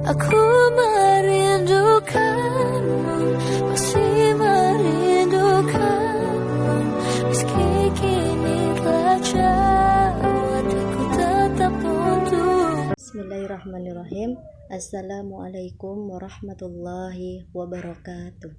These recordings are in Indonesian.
Aku merindukanmu, masih merindukanmu. Meski kini telah jauh, hatiku tetap untuk. Bismillahirrahmanirrahim. Assalamualaikum warahmatullahi wabarakatuh.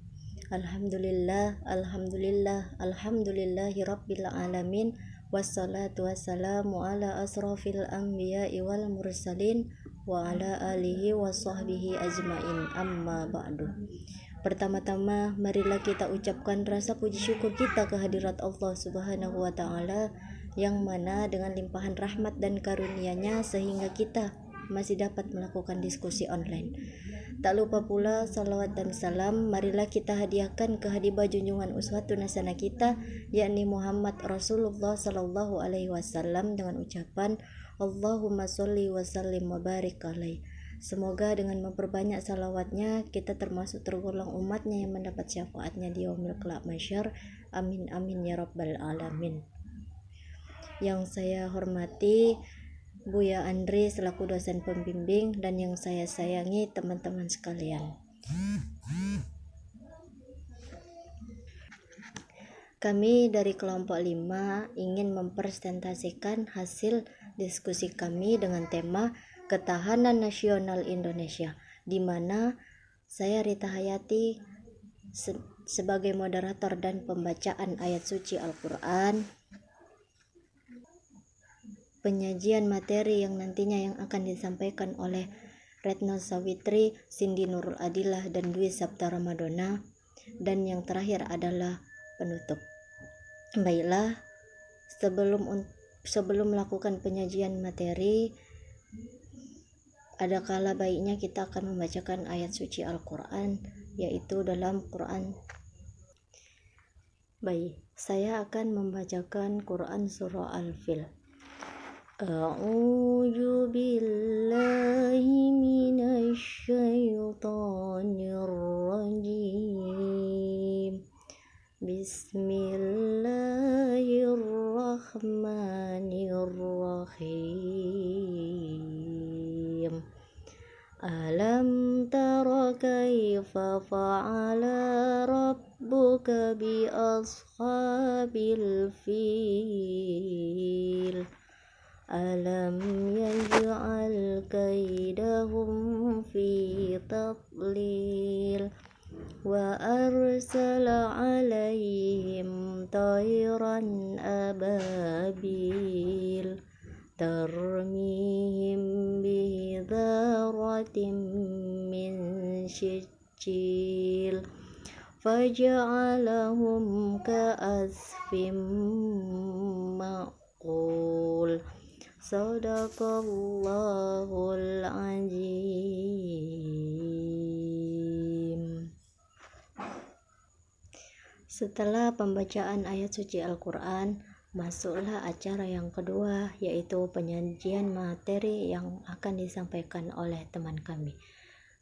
Alhamdulillah, alhamdulillahi rabbil alamin. Wassalatu wassalamu ala asrafil anbiya'i wal mursalin wa ala alihi wa sahbihi ajmain, amma ba'du. Pertama-tama marilah kita ucapkan rasa puji syukur kita kehadirat Allah subhanahu wa ta'ala, yang mana dengan limpahan rahmat dan karunia-Nya sehingga kita masih dapat melakukan diskusi online. Tak lupa pula salawat dan salam marilah kita hadiahkan ke habibah junjungan uswatun hasanah kita, yakni Muhammad Rasulullah sallallahu alaihi wasallam, dengan ucapan Allahumma sholli wa sallim wa barik alaih. Semoga dengan memperbanyak salawatnya kita termasuk tergolong umatnya yang mendapat syafaatnya di yaumil kelak mahsyar. Amin amin ya rabbal alamin. Yang saya hormati Buya Andri selaku dosen pembimbing, dan yang saya sayangi teman-teman sekalian. Kami dari kelompok 5 ingin mempresentasikan hasil diskusi kami dengan tema Ketahanan Nasional Indonesia, di mana saya Rita Hayati sebagai moderator dan pembacaan ayat suci Al-Quran, penyajian materi yang nantinya yang akan disampaikan oleh Retno Sawitri, Cindy Nurul Adilah, dan Dwi Sabta Ramadona, dan yang terakhir adalah penutup. Baiklah, sebelum melakukan penyajian materi, ada kala baiknya kita akan membacakan ayat suci Al-Quran, yaitu dalam Quran. Baik, saya akan membacakan Quran surah Al-Fil. A'udzu billahi minasy syaithanir rajim. Bismillahirrahmanirrahim. Alam tara kaifa fa'ala rabbuka bi ashabil fil. Alam yaj'al kaidahum fi tadlil wa arsala alaihim tayran ababil tarmihim bihidaratin min sijil faja'alahum ka'asfim ma'qul. Sadaqallahul azim. Setelah pembacaan ayat suci Al-Quran, masuklah acara yang kedua, yaitu penyajian materi yang akan disampaikan oleh teman kami.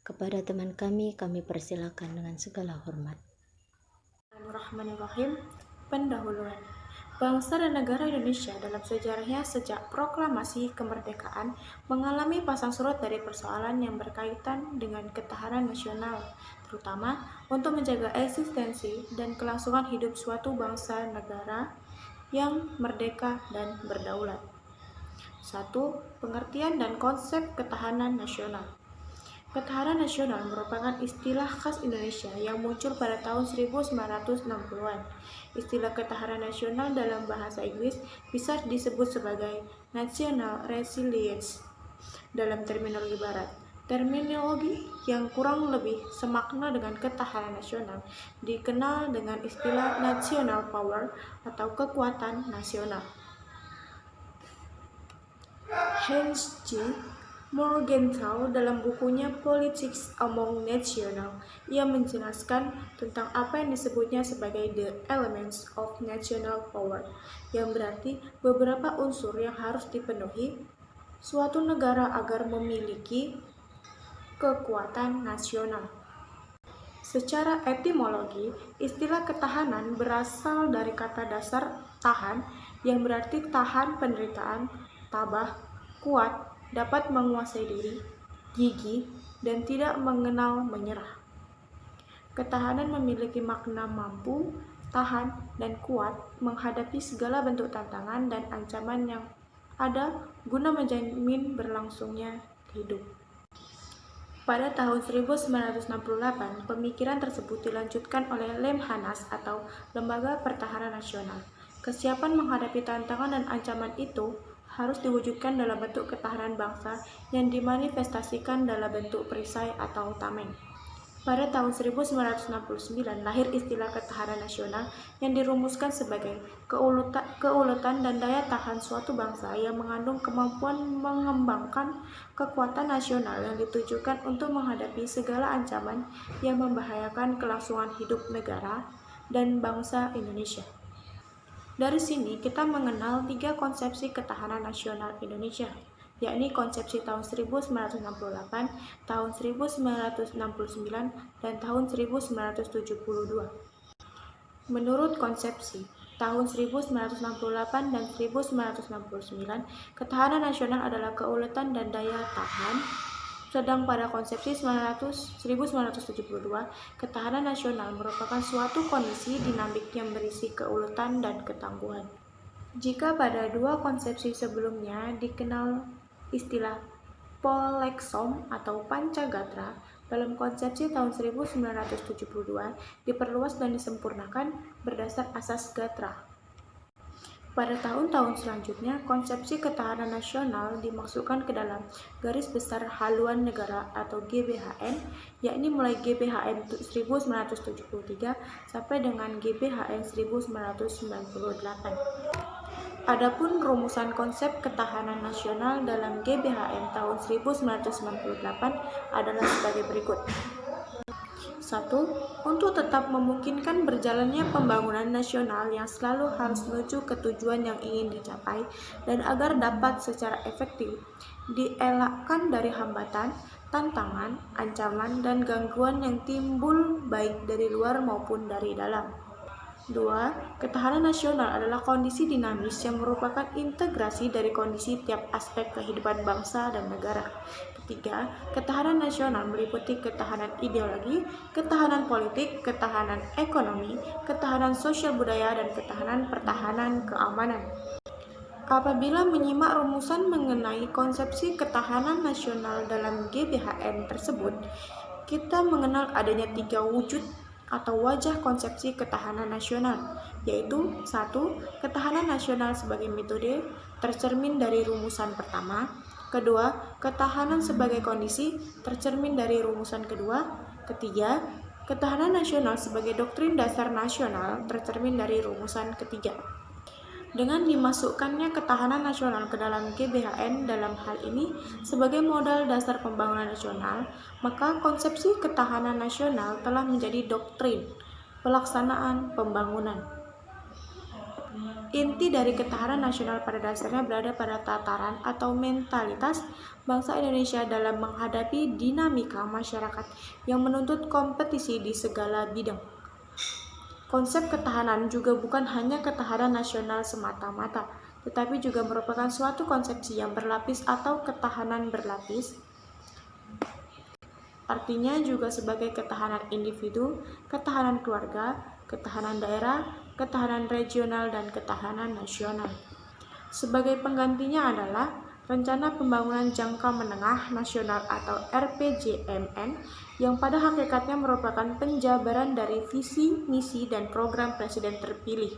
Kepada teman kami persilakan dengan segala hormat. Bismillahirrahmanirrahim. Pendahuluan. Bangsa dan negara Indonesia dalam sejarahnya sejak proklamasi kemerdekaan mengalami pasang surut dari persoalan yang berkaitan dengan ketahanan nasional, terutama untuk menjaga eksistensi dan kelangsungan hidup suatu bangsa negara yang merdeka dan berdaulat. 1. Pengertian dan konsep ketahanan nasional. Ketahanan nasional merupakan istilah khas Indonesia yang muncul pada tahun 1960-an. Istilah ketahanan nasional dalam bahasa Inggris bisa disebut sebagai national resilience dalam terminologi barat. Terminologi yang kurang lebih semakna dengan ketahanan nasional dikenal dengan istilah national power atau kekuatan nasional. Heinz G. Morgenthau dalam bukunya Politics Among Nations, ia menjelaskan tentang apa yang disebutnya sebagai the elements of national power, yang berarti beberapa unsur yang harus dipenuhi suatu negara agar memiliki kekuatan nasional. Secara etimologi, istilah ketahanan berasal dari kata dasar tahan, yang berarti tahan penderitaan, tabah, kuat, dapat menguasai diri, gigih, dan tidak mengenal menyerah. Ketahanan memiliki makna mampu, tahan, dan kuat menghadapi segala bentuk tantangan dan ancaman yang ada guna menjamin berlangsungnya hidup. Pada tahun 1968, pemikiran tersebut dilanjutkan oleh Lemhanas atau Lembaga Pertahanan Nasional. Kesiapan menghadapi tantangan dan ancaman itu harus diwujudkan dalam bentuk ketahanan bangsa yang dimanifestasikan dalam bentuk perisai atau tameng. Pada tahun 1969 lahir istilah ketahanan nasional yang dirumuskan sebagai keuletan dan daya tahan suatu bangsa yang mengandung kemampuan mengembangkan kekuatan nasional yang ditujukan untuk menghadapi segala ancaman yang membahayakan kelangsungan hidup negara dan bangsa Indonesia. Dari sini kita mengenal 3 konsepsi ketahanan nasional Indonesia, yakni konsepsi tahun 1968, tahun 1969, dan tahun 1972. Menurut konsepsi tahun 1968 dan 1969, ketahanan nasional adalah keuletan dan daya tahan, sedang pada konsepsi 1972, ketahanan nasional merupakan suatu kondisi dinamik yang berisi keuletan dan ketangguhan. Jika pada 2 konsepsi sebelumnya dikenal istilah Poleksom atau Pancagatra, dalam konsepsi tahun 1972 diperluas dan disempurnakan berdasar asas Gatra. Pada tahun-tahun selanjutnya, konsepsi ketahanan nasional dimasukkan ke dalam garis besar haluan negara atau GBHN, yakni mulai GBHN 1973 sampai dengan GBHN 1998. Adapun rumusan konsep ketahanan nasional dalam GBHN tahun 1998 adalah sebagai berikut. 1. Untuk tetap memungkinkan berjalannya pembangunan nasional yang selalu harus menuju ke tujuan yang ingin dicapai dan agar dapat secara efektif dielakkan dari hambatan, tantangan, ancaman, dan gangguan yang timbul baik dari luar maupun dari dalam. 2. Ketahanan nasional adalah kondisi dinamis yang merupakan integrasi dari kondisi tiap aspek kehidupan bangsa dan negara. 3. Ketahanan nasional meliputi ketahanan ideologi, ketahanan politik, ketahanan ekonomi, ketahanan sosial budaya, dan ketahanan pertahanan keamanan. Apabila menyimak rumusan mengenai konsepsi ketahanan nasional dalam GBHN tersebut, kita mengenal adanya 3 wujud atau wajah konsepsi ketahanan nasional, yaitu 1. Ketahanan nasional sebagai metode tercermin dari rumusan pertama. Kedua, ketahanan sebagai kondisi tercermin dari rumusan kedua. Ketiga, ketahanan nasional sebagai doktrin dasar nasional tercermin dari rumusan ketiga. Dengan dimasukkannya ketahanan nasional ke dalam GBHN dalam hal ini sebagai modal dasar pembangunan nasional, maka konsepsi ketahanan nasional telah menjadi doktrin pelaksanaan pembangunan. Inti dari ketahanan nasional pada dasarnya berada pada tataran atau mentalitas bangsa Indonesia dalam menghadapi dinamika masyarakat yang menuntut kompetisi di segala bidang. Konsep ketahanan juga bukan hanya ketahanan nasional semata-mata, tetapi juga merupakan suatu konsepsi yang berlapis atau ketahanan berlapis. Artinya juga sebagai ketahanan individu, ketahanan keluarga, ketahanan daerah, ketahanan regional, dan ketahanan nasional. Sebagai penggantinya adalah Rencana Pembangunan Jangka Menengah Nasional atau RPJMN yang pada hakikatnya merupakan penjabaran dari visi, misi, dan program Presiden terpilih.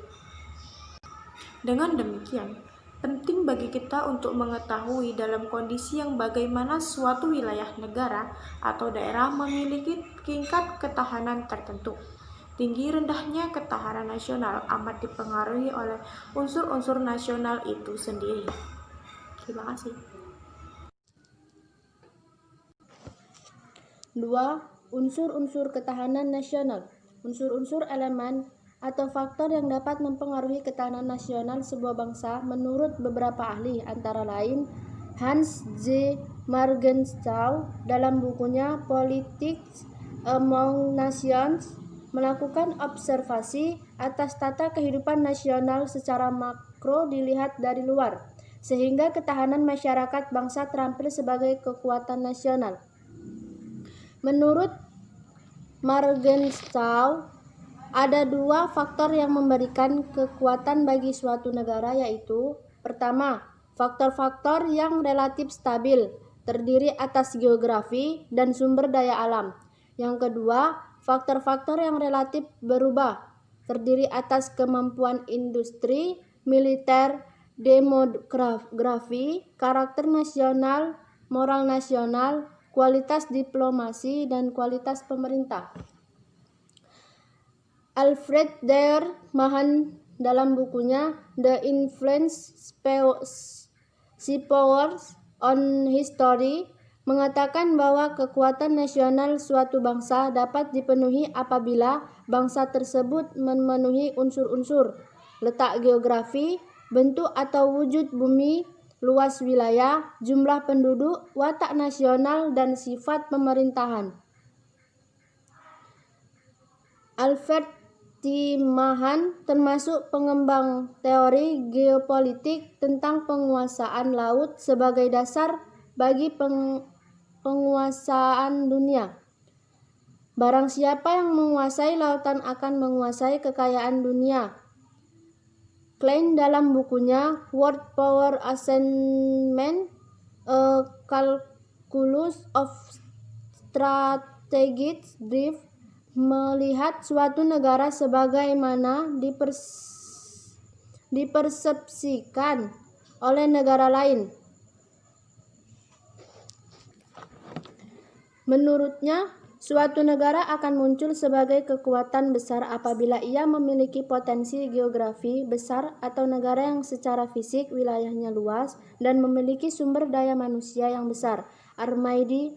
Dengan demikian, penting bagi kita untuk mengetahui dalam kondisi yang bagaimana suatu wilayah negara atau daerah memiliki tingkat ketahanan tertentu. Tinggi rendahnya ketahanan nasional amat dipengaruhi oleh unsur-unsur nasional itu sendiri. Terima kasih. 2. Unsur-unsur ketahanan nasional. Unsur-unsur elemen atau faktor yang dapat mempengaruhi ketahanan nasional sebuah bangsa menurut beberapa ahli, antara lain Hans J. Morgenstern dalam bukunya Politics Among Nations melakukan observasi atas tata kehidupan nasional secara makro dilihat dari luar, sehingga ketahanan masyarakat bangsa terampil sebagai kekuatan nasional. Menurut Morgenstern, ada dua faktor yang memberikan kekuatan bagi suatu negara, yaitu pertama, faktor-faktor yang relatif stabil, terdiri atas geografi dan sumber daya alam. Yang kedua, faktor-faktor yang relatif berubah, terdiri atas kemampuan industri, militer, demografi, karakter nasional, moral nasional, kualitas diplomasi, dan kualitas pemerintah. Alfred der Mahan dalam bukunya The Influence Powers on History mengatakan bahwa kekuatan nasional suatu bangsa dapat dipenuhi apabila bangsa tersebut memenuhi unsur-unsur: letak geografi, bentuk atau wujud bumi, luas wilayah, jumlah penduduk, watak nasional, dan sifat pemerintahan. Alfred T. Mahan termasuk pengembang teori geopolitik tentang penguasaan laut sebagai dasar bagi penguasaan dunia. Barang siapa yang menguasai lautan akan menguasai kekayaan dunia. Klein dalam bukunya World Power Assignment, A Calculus of Strategic Drift, melihat suatu negara sebagaimana dipersepsikan oleh negara lain. Menurutnya, suatu negara akan muncul sebagai kekuatan besar apabila ia memiliki potensi geografi besar atau negara yang secara fisik wilayahnya luas dan memiliki sumber daya manusia yang besar. Armawi.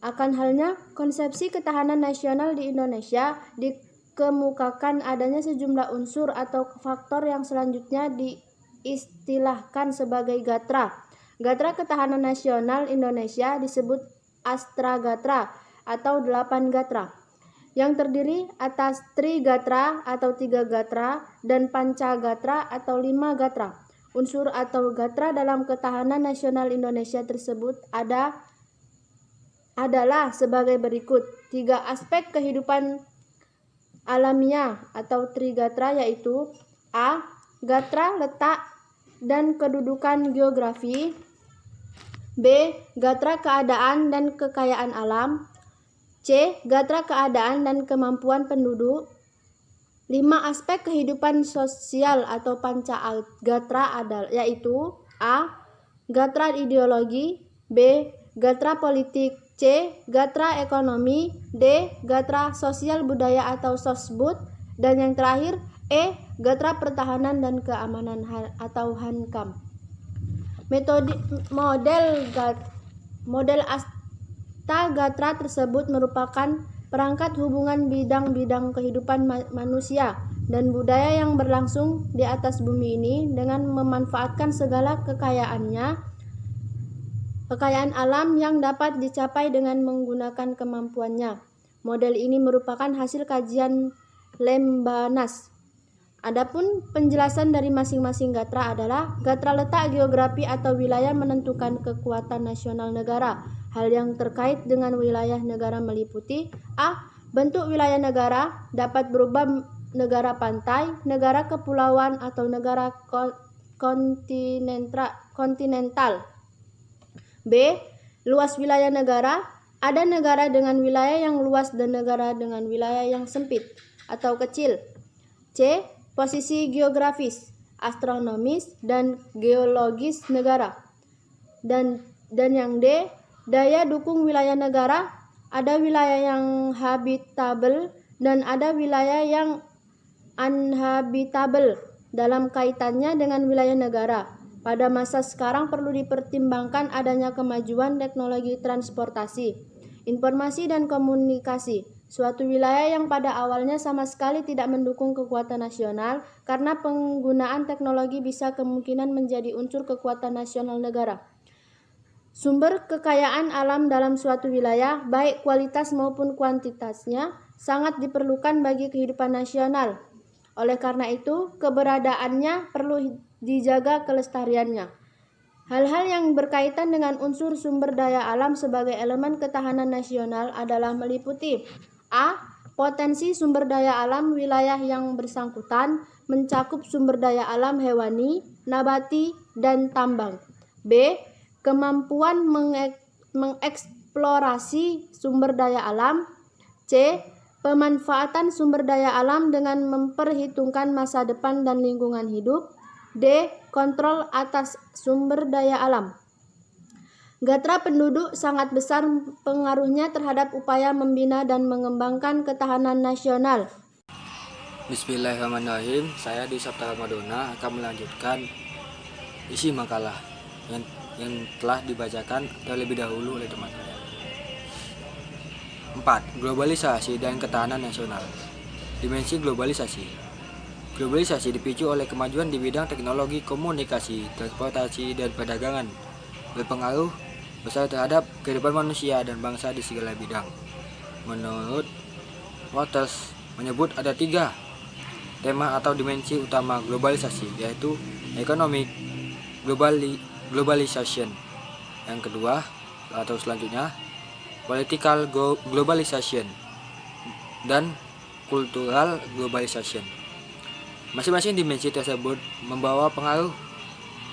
Akan halnya, konsepsi ketahanan nasional di Indonesia dikemukakan adanya sejumlah unsur atau faktor yang selanjutnya diistilahkan sebagai gatra. Gatra ketahanan nasional Indonesia disebut Astragatra atau 8 gatra, yang terdiri atas Trigatra atau 3 gatra dan Pancagatra atau 5 gatra. Unsur atau gatra dalam ketahanan nasional Indonesia tersebut adalah sebagai berikut. 3 aspek kehidupan alamiah atau Trigatra, yaitu A. Gatra letak dan kedudukan geografi, B. Gatra keadaan dan kekayaan alam, C. Gatra keadaan dan kemampuan penduduk. 5 aspek kehidupan sosial atau Pancagatra yaitu A. Gatra ideologi, B. Gatra politik, C. Gatra ekonomi, D. Gatra sosial budaya atau sosbud, dan yang terakhir E. Gatra pertahanan dan keamanan atau Hankam. Model Astragatra tersebut merupakan perangkat hubungan bidang-bidang kehidupan manusia dan budaya yang berlangsung di atas bumi ini dengan memanfaatkan segala kekayaan alam yang dapat dicapai dengan menggunakan kemampuannya. Model ini merupakan hasil kajian Lembanas. Adapun penjelasan dari masing-masing gatra adalah: gatra letak geografi atau wilayah menentukan kekuatan nasional negara. Hal yang terkait dengan wilayah negara meliputi A. Bentuk wilayah negara dapat berubah: negara pantai, negara kepulauan, atau negara kontinental. B. Luas wilayah negara. Ada negara dengan wilayah yang luas dan negara dengan wilayah yang sempit atau kecil. C. Posisi geografis, astronomis, dan geologis negara. Dan yang D. Daya dukung wilayah negara. Ada wilayah yang habitable dan ada wilayah yang uninhabitable dalam kaitannya dengan wilayah negara. Pada masa sekarang perlu dipertimbangkan adanya kemajuan teknologi transportasi, informasi, dan komunikasi. Suatu wilayah yang pada awalnya sama sekali tidak mendukung kekuatan nasional karena penggunaan teknologi bisa kemungkinan menjadi unsur kekuatan nasional negara. Sumber kekayaan alam dalam suatu wilayah, baik kualitas maupun kuantitasnya, sangat diperlukan bagi kehidupan nasional. Oleh karena itu, keberadaannya perlu dijaga kelestariannya. Hal-hal yang berkaitan dengan unsur sumber daya alam sebagai elemen ketahanan nasional adalah meliputi A. Potensi sumber daya alam wilayah yang bersangkutan mencakup sumber daya alam hewani, nabati, dan tambang. B. Kemampuan mengeksplorasi sumber daya alam. C. Pemanfaatan sumber daya alam dengan memperhitungkan masa depan dan lingkungan hidup. D. Kontrol atas sumber daya alam. Gatra penduduk sangat besar pengaruhnya terhadap upaya membina dan mengembangkan ketahanan nasional. Bismillahirrahmanirrahim. Saya di Sabta Ramadona akan melanjutkan isi makalah yang telah dibacakan terlebih dahulu oleh teman saya. 4. Globalisasi dan ketahanan nasional. Dimensi globalisasi. Globalisasi dipicu oleh kemajuan di bidang teknologi, komunikasi, transportasi, dan perdagangan, berpengaruh besar terhadap kehidupan manusia dan bangsa di segala bidang. Menurut Waters menyebut ada 3 tema atau dimensi utama globalisasi, yaitu economic globalization. Yang kedua atau selanjutnya political globalization dan cultural globalization. Masing-masing dimensi tersebut membawa pengaruh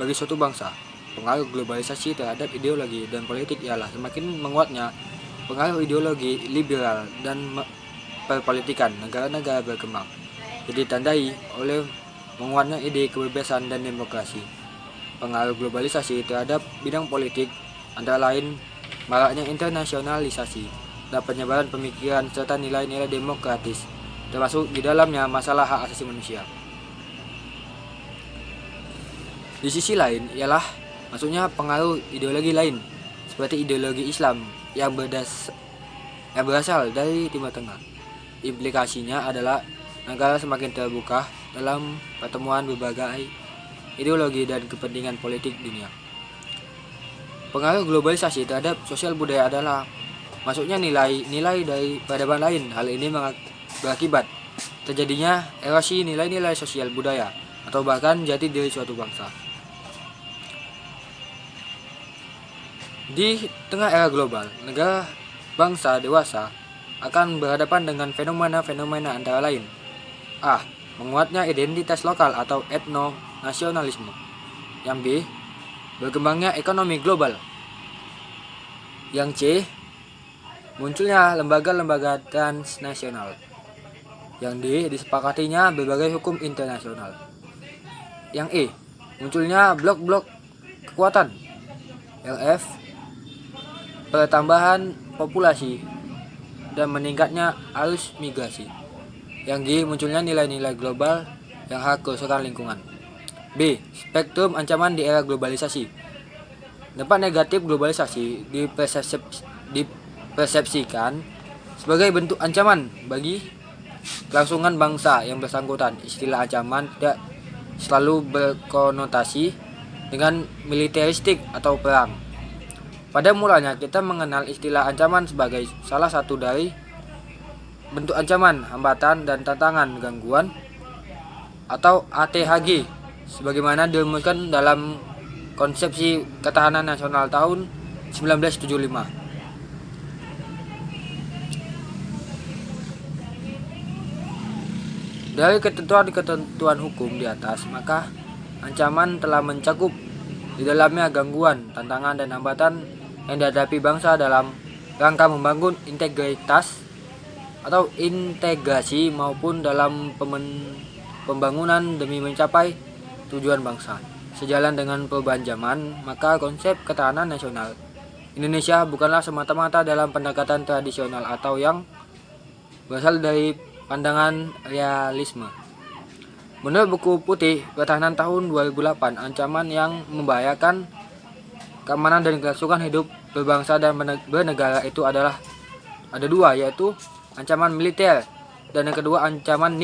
bagi suatu bangsa. Pengaruh globalisasi terhadap ideologi dan politik ialah semakin menguatnya pengaruh ideologi liberal dan perpolitikan negara-negara berkembang. Jadi ditandai oleh menguatnya ide kebebasan dan demokrasi. Pengaruh globalisasi terhadap bidang politik antara lain maraknya internasionalisasi dan penyebaran pemikiran serta nilai-nilai demokratis, termasuk di dalamnya masalah hak asasi manusia. Di sisi lain ialah maksudnya pengaruh ideologi lain seperti ideologi Islam yang berasal dari Timur Tengah. Implikasinya adalah negara semakin terbuka dalam pertemuan berbagai ideologi dan kepentingan politik dunia. Pengaruh globalisasi terhadap sosial budaya adalah maksudnya nilai-nilai dari peradaban lain. Hal ini berakibat terjadinya erosi nilai-nilai sosial budaya atau bahkan jati diri suatu bangsa. Di tengah era global, negara bangsa dewasa akan berhadapan dengan fenomena-fenomena antara lain: A. Menguatnya identitas lokal atau etno-nasionalisme. Yang B. Berkembangnya ekonomi global. Yang C. Munculnya lembaga-lembaga transnasional. Yang D. Disepakatinya berbagai hukum internasional. Yang E. Munculnya blok-blok kekuatan. Yang F. Pertambahan populasi dan meningkatnya arus migrasi. Yang G. Munculnya nilai-nilai global yang hak kerusakan lingkungan. B. Spektrum ancaman di era globalisasi. Dampak negatif globalisasi dipersepsikan sebagai bentuk ancaman bagi kelangsungan bangsa yang bersangkutan. Istilah ancaman tidak selalu berkonotasi dengan militeristik atau perang. Pada mulanya kita mengenal istilah ancaman sebagai salah satu dari bentuk ancaman, hambatan, dan tantangan gangguan atau ATHG sebagaimana dirumuskan dalam Konsepsi Ketahanan Nasional tahun 1975. Dari ketentuan hukum di atas, maka ancaman telah mencakup di dalamnya gangguan, tantangan, dan hambatan yang dihadapi bangsa dalam rangka membangun integritas atau integrasi maupun dalam pembangunan demi mencapai tujuan bangsa. Sejalan dengan perubahan zaman, maka konsep ketahanan nasional Indonesia bukanlah semata-mata dalam pendekatan tradisional atau yang berasal dari pandangan realisme. Menurut buku putih Pertahanan tahun 2008, ancaman yang membahayakan keamanan dan kelangsungan hidup berbangsa dan bernegara itu ada 2, yaitu ancaman militer dan yang kedua ancaman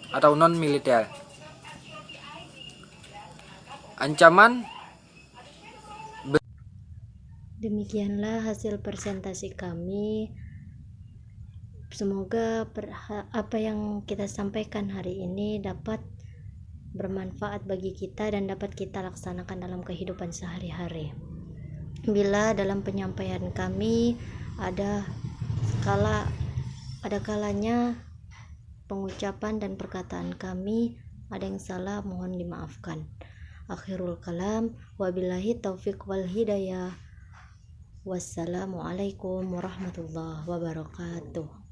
atau non militer. Ancaman Demikianlah hasil presentasi kami. Semoga apa yang kita sampaikan hari ini dapat bermanfaat bagi kita dan dapat kita laksanakan dalam kehidupan sehari-hari. Bila dalam penyampaian kami ada kalanya pengucapan dan perkataan kami ada yang salah, mohon dimaafkan. Akhirul kalam, wabillahi taufiq wal hidayah. Wassalamualaikum warahmatullahi wabarakatuh.